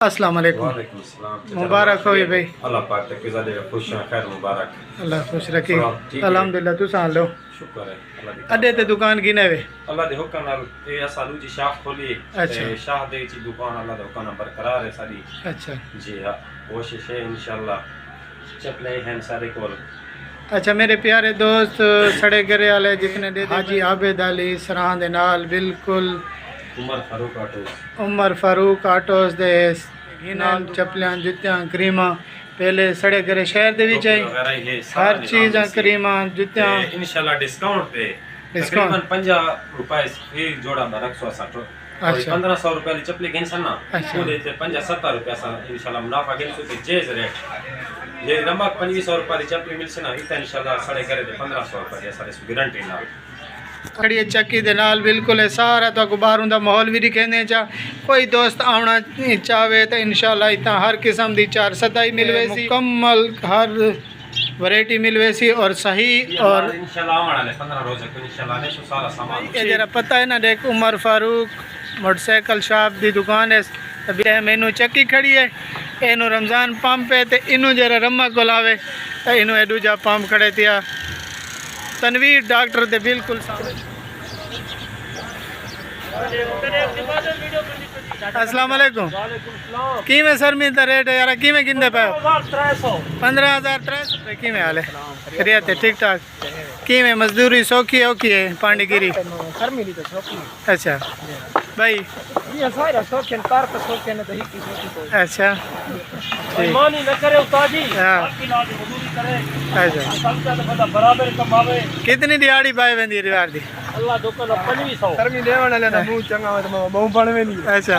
अस्सलाम वालेकुम। वालेकुम सलाम। मुबारक हो भाई। अल्लाह पाक तक गुजारे खुश खैर मुबारक। अल्लाह खुश रखे। ठीक है। अल्हम्दुलिल्लाह तू सान लो शुक्र है अल्लाह दी। अड्डे ते दुकान गिने वे अल्लाह दे हुक्म नाल ए असालू जी शाख खोली अच्छा। ते शाह दे जी दुकान अल्लाह दे हुक्म नाल बरकरार है सारी। अच्छा जी हां कोशिश है इंशाल्लाह चपले हैं सारे कोल। अच्छा मेरे प्यारे दोस्त सड़े गिरे वाले जितने दे हाजी आबिद अली सरां दे नाल बिल्कुल उमर फारूक आटोस दे नाल चपलियां जुत्तियां करीमा पहले सड़े गिरे शहर दे विच आई हर चीज़ करीमा जुत्तियां इंशाल्लाह डिस्काउंट पे तकरीबन 50 रुपए ये जोड़ा बरक 160। अच्छा 1500 रुपए की चप्पल घेन सना वो देते 50-70 रुपए सा इंशाल्लाह मुनाफा घेन सो जेज रेट ये रमक 2500 रुपए की चप्पल मिल सना इतना इंशाल्लाह सड़े करे 1500 रुपए की सारे गारंटी ना खड़ी चक्की दे नाल बिल्कुल है सारा तो बाहरों का माहौल भी दिखेने चा कोई दोस्त आना चाहे तो इंशाल्लाह इतना हर किस्म की 4 सदाई मिलवे सी मुकम्मल हर वैरायटी मिलवे सी और सही और इंशाल्लाह आने वाले 15 रोज को इंशाल्लाह ने तो सारा सामान ये जरा पता है ना देख उमर फारूक मोटरसाइकिल शॉप की दुकान है अभी मैनू चक्की खड़ी है इनू रमज़ान पंप है तो इनू जरा रम्मा को लावे तो इनू ए दूजा पंप खड़े थिया तनवीर डॉक्टर दे बिल्कुल सामने। अस्सलाम वालेकुम। किमें सर में रेट है यार किमें किंदे पे 15,300 रुपये किमें हाल है खैरियत है ठीक ठाक किमें मजदूरी सौखी है औखी है पांडीगिरी अच्छा भाई अच्छा कितनी दिहाड़ी पाए वेंदी रिवार दी अच्छा